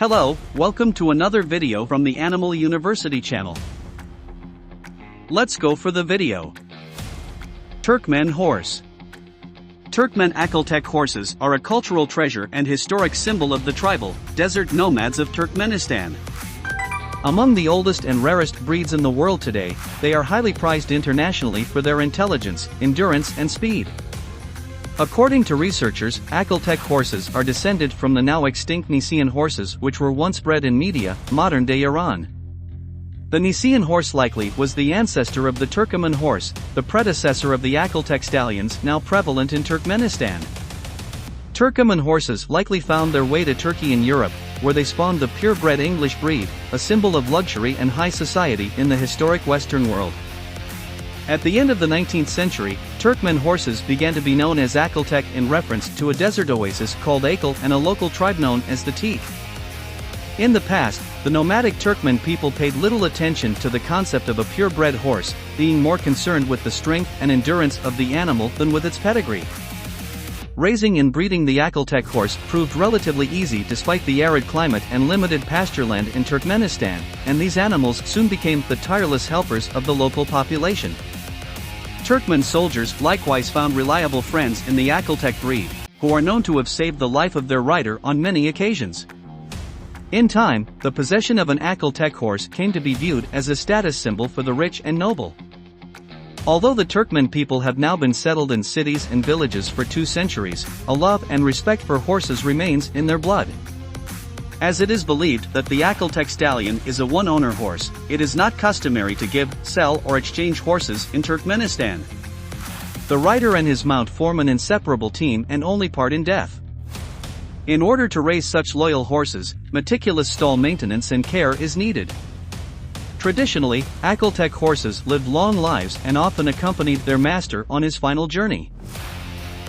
Hello, welcome to another video from the Animal University channel. Let's go for the video. Turkmen horse. Turkmen Akhal-Teke horses are a cultural treasure and historic symbol of the tribal, desert nomads of Turkmenistan. Among the oldest and rarest breeds in the world today, they are highly prized internationally for their intelligence, endurance and speed. According to researchers, Akhal-Teke horses are descended from the now extinct Nisaean horses which were once bred in Media, modern-day Iran. The Nisaean horse likely was the ancestor of the Turkoman horse, the predecessor of the Akhal-Teke stallions now prevalent in Turkmenistan. Turkoman horses likely found their way to Turkey and Europe, where they spawned the purebred English breed, a symbol of luxury and high society in the historic Western world. At the end of the 19th century, Turkmen horses began to be known as Akhal-Teke in reference to a desert oasis called Akhal and a local tribe known as the Teke. In the past, the nomadic Turkmen people paid little attention to the concept of a purebred horse, being more concerned with the strength and endurance of the animal than with its pedigree. Raising and breeding the Akhal-Teke horse proved relatively easy despite the arid climate and limited pasture land in Turkmenistan, and these animals soon became the tireless helpers of the local population. Turkmen soldiers likewise found reliable friends in the Akhal-Teke breed, who are known to have saved the life of their rider on many occasions. In time, the possession of an Akhal-Teke horse came to be viewed as a status symbol for the rich and noble. Although the Turkmen people have now been settled in cities and villages for 2 centuries, a love and respect for horses remains in their blood. As it is believed that the Akhal-Teke stallion is a one-owner horse, it is not customary to give, sell or exchange horses in Turkmenistan. The rider and his mount form an inseparable team and only part in death. In order to raise such loyal horses, meticulous stall maintenance and care is needed. Traditionally, Akhal-Teke horses lived long lives and often accompanied their master on his final journey.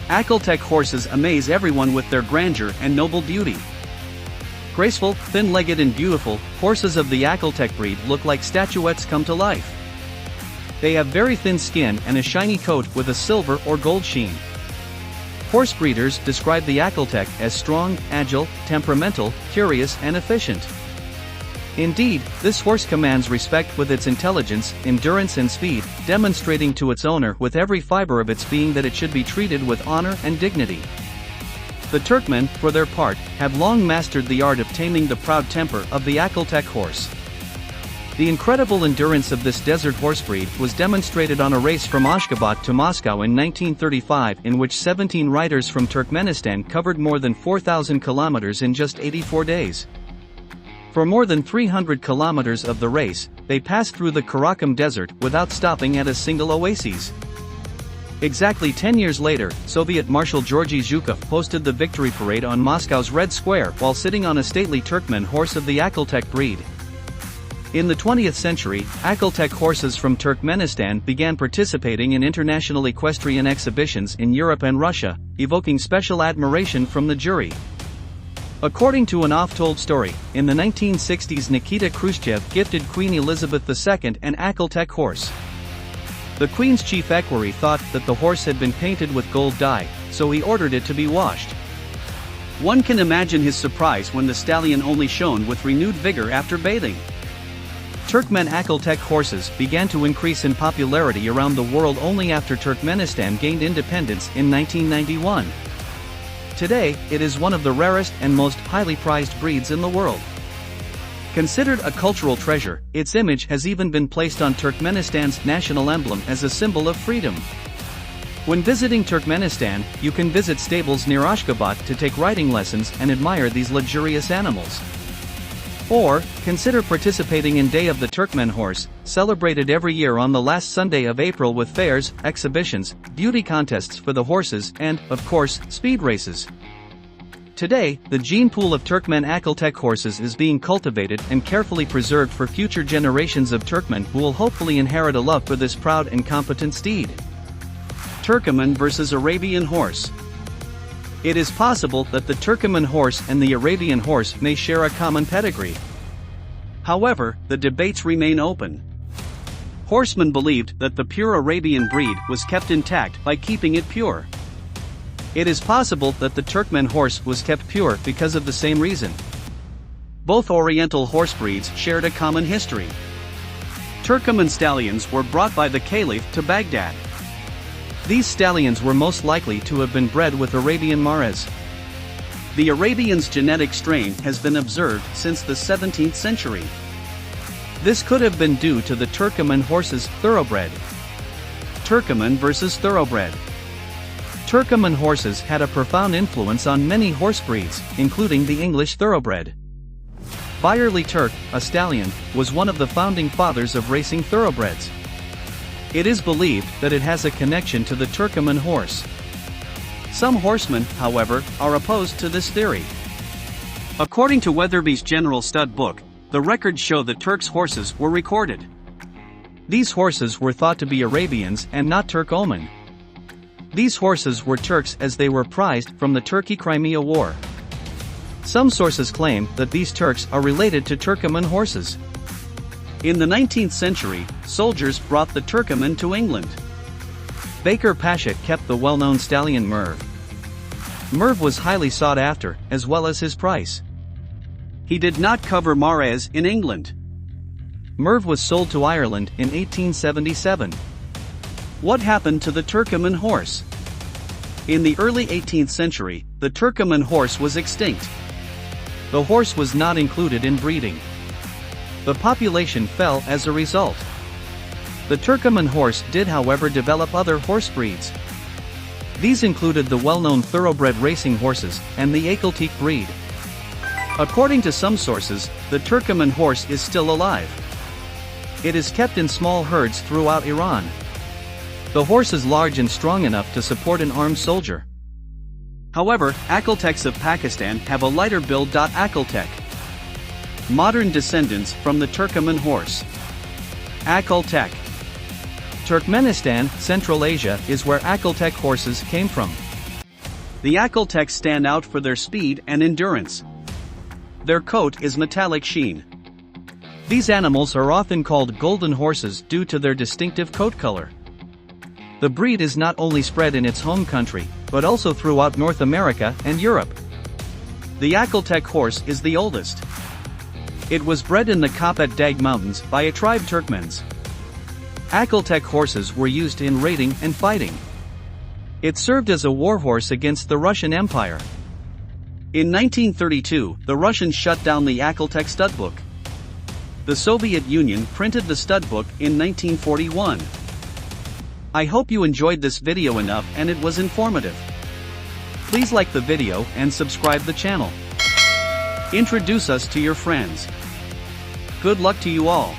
Akhal-Teke horses amaze everyone with their grandeur and noble beauty. Graceful, thin-legged and beautiful, horses of the Akhal-Teke breed look like statuettes come to life. They have very thin skin and a shiny coat with a silver or gold sheen. Horse breeders describe the Akhal-Teke as strong, agile, temperamental, curious and efficient. Indeed, this horse commands respect with its intelligence, endurance and speed, demonstrating to its owner with every fiber of its being that it should be treated with honor and dignity. The Turkmen, for their part, have long mastered the art of taming the proud temper of the Akhal-Teke horse. The incredible endurance of this desert horse breed was demonstrated on a race from Ashgabat to Moscow in 1935 in which 17 riders from Turkmenistan covered more than 4,000 kilometers in just 84 days. For more than 300 kilometers of the race, they passed through the Karakum Desert without stopping at a single oasis. Exactly 10 years later, Soviet Marshal Georgy Zhukov hosted the victory parade on Moscow's Red Square while sitting on a stately Turkmen horse of the Akhal-Teke breed. In the 20th century, Akhal-Teke horses from Turkmenistan began participating in international equestrian exhibitions in Europe and Russia, evoking special admiration from the jury. According to an oft-told story, in the 1960s Nikita Khrushchev gifted Queen Elizabeth II an Akhal-Teke horse. The Queen's chief equerry thought that the horse had been painted with gold dye, so he ordered it to be washed. One can imagine his surprise when the stallion only shone with renewed vigor after bathing. Turkmen Akhal-Teke horses began to increase in popularity around the world only after Turkmenistan gained independence in 1991. Today, it is one of the rarest and most highly prized breeds in the world. Considered a cultural treasure, its image has even been placed on Turkmenistan's national emblem as a symbol of freedom. When visiting Turkmenistan, you can visit stables near Ashgabat to take riding lessons and admire these luxurious animals. Or, consider participating in Day of the Turkmen Horse, celebrated every year on the last Sunday of April with fairs, exhibitions, beauty contests for the horses and, of course, speed races. Today, the gene pool of Turkmen Akhal-Teke horses is being cultivated and carefully preserved for future generations of Turkmen who will hopefully inherit a love for this proud and competent steed. Turkoman versus Arabian horse. It is possible that the Turkoman horse and the Arabian horse may share a common pedigree. However, the debates remain open. Horsemen believed that the pure Arabian breed was kept intact by keeping it pure. It is possible that the Turkmen horse was kept pure because of the same reason. Both Oriental horse breeds shared a common history. Turkoman stallions were brought by the Caliph to Baghdad. These stallions were most likely to have been bred with Arabian mares. The Arabian's genetic strain has been observed since the 17th century. This could have been due to the Turkoman horse's Thoroughbred. Turkoman versus Thoroughbred. Turkoman horses had a profound influence on many horse breeds, including the English Thoroughbred. Byerly Turk, a stallion, was one of the founding fathers of racing thoroughbreds. It is believed that it has a connection to the Turkoman horse. Some horsemen, however, are opposed to this theory. According to Weatherby's General Stud Book, the records show that Turks' horses were recorded. These horses were thought to be Arabians and not Turkoman. These horses were Turks as they were prized from the Turkey-Crimea War. Some sources claim that these Turks are related to Turkoman horses. In the 19th century, soldiers brought the Turkoman to England. Baker Pasha kept the well-known stallion Merv. Merv was highly sought after, as well as his price. He did not cover mares in England. Merv was sold to Ireland in 1877. What happened to the Turkoman horse? In the early 18th century, the Turkoman horse was extinct. The horse was not included in breeding. The population fell as a result. The Turkoman horse did, however, develop other horse breeds. These included the well-known thoroughbred racing horses and the Akhal-Teke breed. According to some sources, the Turkoman horse is still alive. It is kept in small herds throughout Iran. The horse is large and strong enough to support an armed soldier. However, Akhal-Tekes of Pakistan have a lighter build. Akhal-Teke. Modern descendants from the Turkoman horse. Akhal-Teke. Turkmenistan, Central Asia is where Akhal-Teke horses came from. The Akhal-Tekes stand out for their speed and endurance. Their coat is metallic sheen. These animals are often called golden horses due to their distinctive coat color. The breed is not only spread in its home country, but also throughout North America and Europe. The Akhal-Teke horse is the oldest. It was bred in the Kapet Dag Mountains by a tribe Turkmens. Akhal-Teke horses were used in raiding and fighting. It served as a warhorse against the Russian Empire. In 1932, the Russians shut down the Akhal-Teke stud book. The Soviet Union printed the stud book in 1941. I hope you enjoyed this video enough and it was informative. Please like the video and subscribe the channel. Introduce us to your friends. Good luck to you all.